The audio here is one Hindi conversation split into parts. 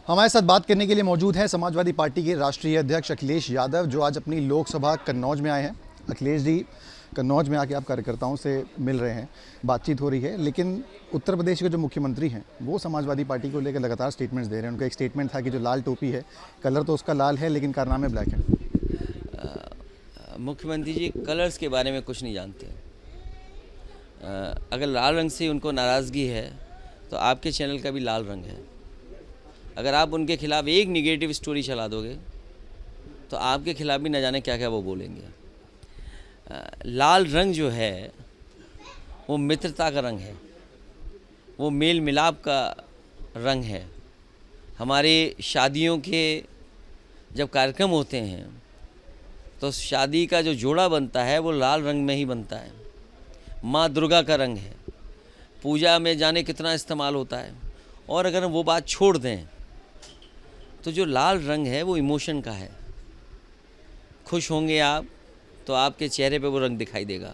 हमारे साथ बात करने के लिए मौजूद हैं समाजवादी पार्टी के राष्ट्रीय अध्यक्ष अखिलेश यादव, जो आज अपनी लोकसभा कन्नौज में आए हैं। अखिलेश जी, कन्नौज में आके आप कार्यकर्ताओं से मिल रहे हैं, बातचीत हो रही है, लेकिन उत्तर प्रदेश के जो मुख्यमंत्री हैं वो समाजवादी पार्टी को लेकर लगातार स्टेटमेंट्स दे रहे हैं। उनका एक स्टेटमेंट था कि जो लाल टोपी है, कलर तो उसका लाल है लेकिन कारनामे ब्लैक हैं। मुख्यमंत्री जी कलर्स के बारे में कुछ नहीं जानते। अगर लाल रंग से उनको नाराज़गी है तो आपके चैनल का भी लाल रंग है। अगर आप उनके खिलाफ एक निगेटिव स्टोरी चला दोगे तो आपके खिलाफ भी न जाने क्या क्या वो बोलेंगे। लाल रंग जो है वो मित्रता का रंग है, वो मेल मिलाप का रंग है। हमारे शादियों के जब कार्यक्रम होते हैं तो शादी का जो जोड़ा बनता है वो लाल रंग में ही बनता है। माँ दुर्गा का रंग है, पूजा में जाने कितना इस्तेमाल होता है। और अगर हम वो बात छोड़ दें तो जो लाल रंग है वो इमोशन का है। खुश होंगे आप तो आपके चेहरे पे वो रंग दिखाई देगा,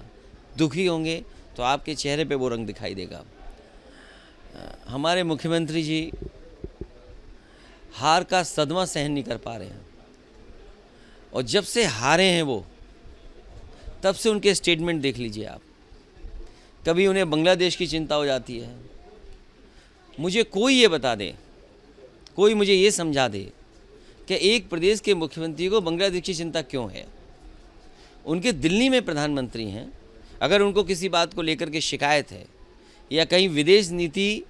दुखी होंगे तो आपके चेहरे पे वो रंग दिखाई देगा। हमारे मुख्यमंत्री जी हार का सदमा सहन नहीं कर पा रहे हैं, और जब से हारे हैं वो, तब से उनके स्टेटमेंट देख लीजिए आप। कभी उन्हें बांग्लादेश की चिंता हो जाती है। मुझे कोई ये बता दे, कोई मुझे ये समझा दे कि एक प्रदेश के मुख्यमंत्री को बांग्लादेश की चिंता क्यों है। उनके दिल्ली में प्रधानमंत्री हैं, अगर उनको किसी बात को लेकर के शिकायत है या कहीं विदेश नीति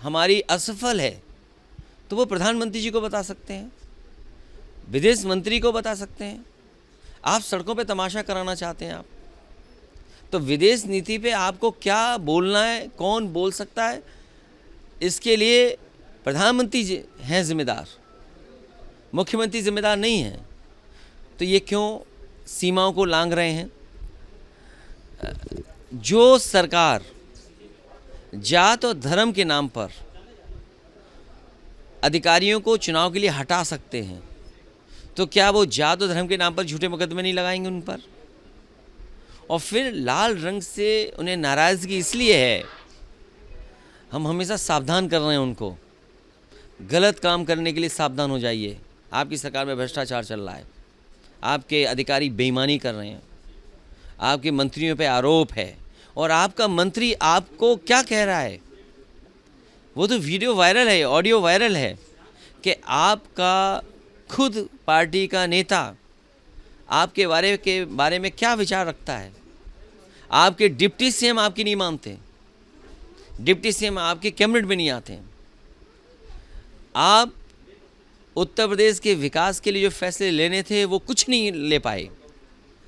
हमारी असफल है तो वो प्रधानमंत्री जी को बता सकते हैं, विदेश मंत्री को बता सकते हैं। आप सड़कों पे तमाशा कराना चाहते हैं आप, तो विदेश नीति पे आपको क्या बोलना है, कौन बोल सकता है, इसके लिए प्रधानमंत्री जी हैं जिम्मेदार, मुख्यमंत्री जिम्मेदार नहीं हैं। तो ये क्यों सीमाओं को लांघ रहे हैं। जो सरकार जात और धर्म के नाम पर अधिकारियों को चुनाव के लिए हटा सकते हैं, तो क्या वो जात और धर्म के नाम पर झूठे मुकदमे नहीं लगाएंगे उन पर। और फिर लाल रंग से उन्हें नाराज़गी इसलिए है, हम हमेशा सावधान कर रहे हैं उनको, गलत काम करने के लिए सावधान हो जाइए। आपकी सरकार में भ्रष्टाचार चल रहा है, आपके अधिकारी बेईमानी कर रहे हैं, आपके मंत्रियों पे आरोप है, और आपका मंत्री आपको क्या कह रहा है, वो तो वीडियो वायरल है, ऑडियो वायरल है कि आपका खुद पार्टी का नेता आपके बारे में क्या विचार रखता है। आपके डिप्टी सीएम आपकी नहीं मानते, डिप्टी सीएम आपके कैबिनेट में नहीं आते। आप उत्तर प्रदेश के विकास के लिए जो फैसले लेने थे वो कुछ नहीं ले पाए।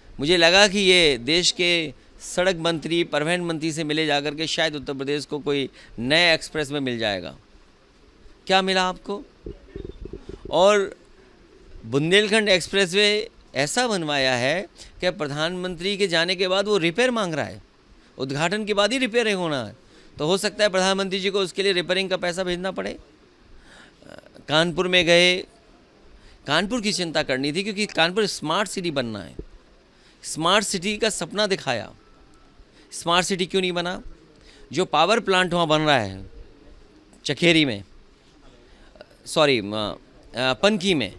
मुझे लगा कि ये देश के सड़क मंत्री, परिवहन मंत्री से मिले जाकर के शायद उत्तर प्रदेश को कोई नए एक्सप्रेस में मिल जाएगा। क्या मिला आपको। और बुंदेलखंड एक्सप्रेसवे ऐसा बनवाया है कि प्रधानमंत्री के जाने के बाद वो रिपेयर मांग रहा है, उद्घाटन के बाद ही रिपेयरिंग होना है। तो हो सकता है प्रधानमंत्री जी को उसके लिए रिपेयरिंग का पैसा भेजना पड़े। कानपुर में गए, कानपुर की चिंता करनी थी क्योंकि कानपुर स्मार्ट सिटी बनना है, स्मार्ट सिटी का सपना दिखाया। स्मार्ट सिटी क्यों नहीं बना। जो पावर प्लांट वहाँ बन रहा है चखेरी में, सॉरी पनकी में,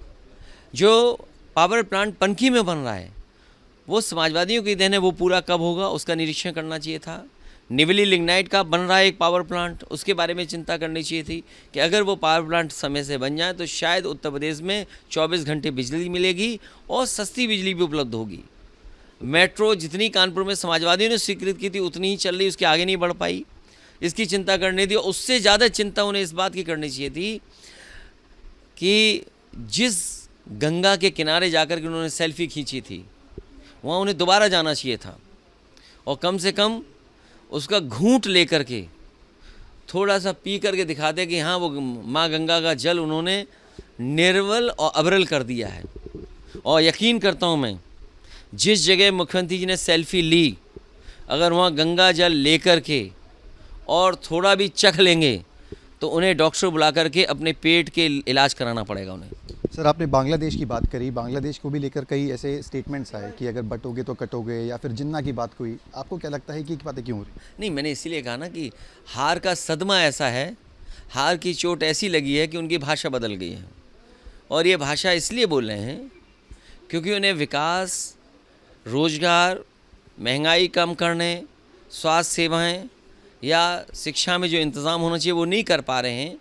जो पावर प्लांट पनकी में बन रहा है वो समाजवादियों की देन है। वो पूरा कब होगा उसका निरीक्षण करना चाहिए था। निवली लिग्नाइट का बन रहा है एक पावर प्लांट, उसके बारे में चिंता करनी चाहिए थी कि अगर वो पावर प्लांट समय से बन जाए तो शायद उत्तर प्रदेश में 24 घंटे बिजली मिलेगी और सस्ती बिजली भी उपलब्ध होगी। मेट्रो जितनी कानपुर में समाजवादियों ने स्वीकृत की थी उतनी ही चल रही, उसके आगे नहीं बढ़ पाई। इसकी चिंता करनी थी। उससे ज़्यादा चिंता उन्हें इस बात की करनी चाहिए थी कि जिस गंगा के किनारे जाकर के उन्होंने सेल्फी खींची थी वहाँ उन्हें दोबारा जाना चाहिए था, और कम से कम उसका घूंट लेकर के थोड़ा सा पी करके दिखाते कि हाँ वो माँ गंगा का जल उन्होंने निर्मल और अविरल कर दिया है। और यकीन करता हूँ मैं, जिस जगह मुख्यमंत्री जी ने सेल्फी ली, अगर वहाँ गंगा जल लेकर के और थोड़ा भी चख लेंगे तो उन्हें डॉक्टर बुला करके अपने पेट के इलाज कराना पड़ेगा उन्हें। सर, आपने बांग्लादेश की बात करी, बांग्लादेश को भी लेकर कई ऐसे स्टेटमेंट्स आए कि अगर बटोगे तो कटोगे, या फिर जिन्ना की बात हुई। आपको क्या लगता है कि बातें क्यों हो रही? नहीं, मैंने इसीलिए कहा ना कि हार का सदमा ऐसा है, हार की चोट ऐसी लगी है कि उनकी भाषा बदल गई है। और ये भाषा इसलिए बोल रहे हैं क्योंकि उन्हें विकास, रोजगार, महंगाई कम करने, स्वास्थ्य सेवाएं या शिक्षा में जो इंतज़ाम होना चाहिए वो नहीं कर पा रहे हैं।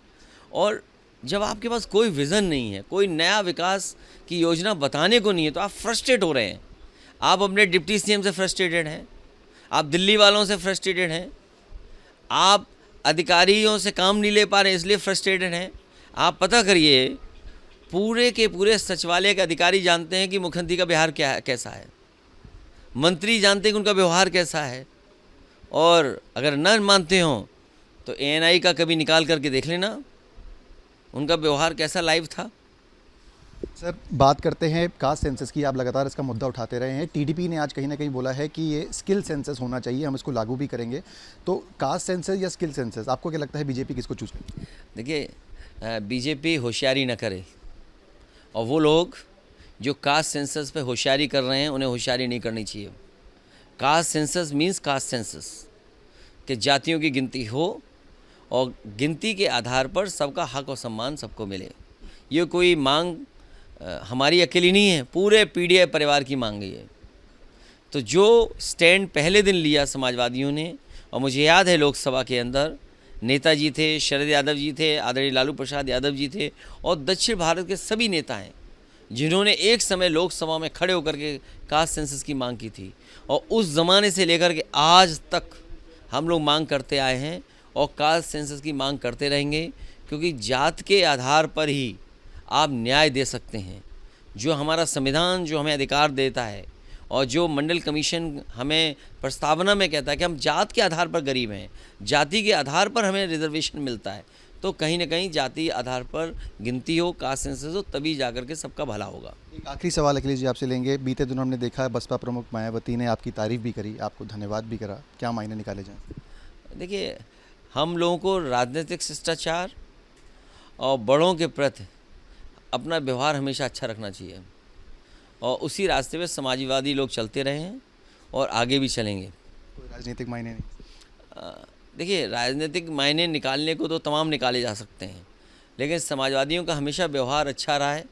और जब आपके पास कोई विज़न नहीं है, कोई नया विकास की योजना बताने को नहीं है, तो आप फ्रस्ट्रेट हो रहे हैं। आप अपने डिप्टी सीएम से फ्रस्ट्रेटेड हैं, आप दिल्ली वालों से फ्रस्ट्रेटेड हैं, आप अधिकारियों से काम नहीं ले पा रहे इसलिए फ्रस्ट्रेटेड हैं। आप पता करिए, पूरे के पूरे सचिवालय के अधिकारी जानते हैं कि मुख्यमंत्री का व्यवहार कैसा है, मंत्री जानते हैं कि उनका व्यवहार कैसा है। और अगर न मानते हो तो एएनआई का कभी निकाल करके देख लेना, उनका व्यवहार कैसा लाइव था। सर, बात करते हैं कास्ट सेंसस की। आप लगातार इसका मुद्दा उठाते रहे हैं। टीडीपी ने आज कहीं ना कहीं बोला है कि ये स्किल सेंसस होना चाहिए, हम इसको लागू भी करेंगे। तो कास्ट सेंसस या स्किल सेंसस, आपको क्या लगता है बीजेपी किसको चूज करेगी? देखिए, बीजेपी होशियारी न करे, और वो लोग जो कास्ट सेंसस पे होशियारी कर रहे हैं उन्हें होशियारी नहीं करनी चाहिए। Caste census means caste census कि जातियों की गिनती हो और गिनती के आधार पर सबका हक और सम्मान सबको मिले। ये कोई मांग हमारी अकेली नहीं है, पूरे पीडीआई परिवार की मांग है। तो जो स्टैंड पहले दिन लिया समाजवादियों ने, और मुझे याद है लोकसभा के अंदर नेताजी थे, शरद यादव जी थे, आदरणीय लालू प्रसाद यादव जी थे, और दक्षिण भारत के सभी नेता हैं जिन्होंने एक समय लोकसभा में खड़े होकर के कास्ट सेंसस की मांग की थी। और उस ज़माने से लेकर के आज तक हम लोग मांग करते आए हैं और कास्ट सेंसस की मांग करते रहेंगे, क्योंकि जात के आधार पर ही आप न्याय दे सकते हैं। जो हमारा संविधान जो हमें अधिकार देता है और जो मंडल कमीशन हमें प्रस्तावना में कहता है कि हम जात के आधार पर गरीब हैं, जाति के आधार पर हमें रिजर्वेशन मिलता है, तो कहीं ना कहीं जाति आधार पर गिनती हो, कास्ट सेंसस हो, तभी जाकर के सबका भला होगा। एक आखिरी सवाल अखिलेश जी आपसे लेंगे। बीते दिनों हमने देखा है बसपा प्रमुख मायावती ने आपकी तारीफ भी करी, आपको धन्यवाद भी करा, क्या मायने निकाले जाएँ? देखिए, हम लोगों को राजनीतिक शिष्टाचार और बड़ों के प्रति अपना व्यवहार हमेशा अच्छा रखना चाहिए, और उसी रास्ते पे समाजवादी लोग चलते रहे हैं और आगे भी चलेंगे। कोई राजनीतिक मायने नहीं? देखिए, राजनीतिक मायने निकालने को तो तमाम निकाले जा सकते हैं, लेकिन समाजवादियों का हमेशा व्यवहार अच्छा रहा है।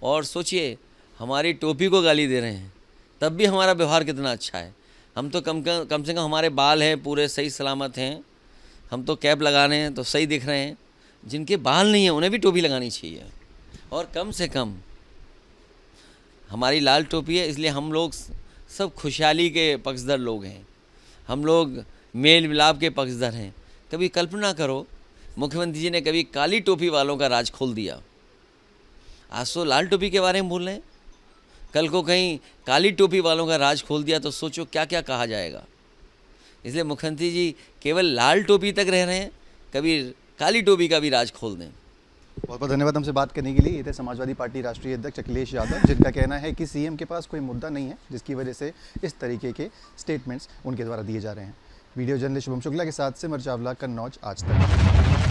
और सोचिए, हमारी टोपी को गाली दे रहे हैं तब भी हमारा व्यवहार कितना अच्छा है। हम तो कम से कम हमारे बाल हैं पूरे सही सलामत हैं, हम तो कैप लगा रहे हैं तो सही दिख रहे हैं। जिनके बाल नहीं हैं उन्हें भी टोपी लगानी चाहिए, और कम से कम हमारी लाल टोपी है, इसलिए हम लोग सब खुशहाली के पक्षधर लोग हैं, हम लोग मेल मिलाप के पक्षधर हैं। कभी कल्पना करो, मुख्यमंत्री जी ने कभी काली टोपी वालों का राज खोल दिया, आज तो लाल टोपी के बारे में बोल रहे हैं, कल को कहीं काली टोपी वालों का राज खोल दिया तो सोचो क्या क्या कहा जाएगा। इसलिए मुख्यमंत्री जी केवल लाल टोपी तक रह रहे हैं, कभी काली टोपी का भी राज खोल दें। बहुत बहुत धन्यवाद हमसे बात करने के लिए। ये थे समाजवादी पार्टी राष्ट्रीय अध्यक्ष अखिलेश यादव, जिनका कहना है कि सीएम के पास कोई मुद्दा नहीं है, जिसकी वजह से इस तरीके के स्टेटमेंट्स उनके द्वारा दिए जा रहे हैं। वीडियो जर्नलिस्ट शुभम शुक्ला के साथ सिमर चावला, कन्नौज, आज तक।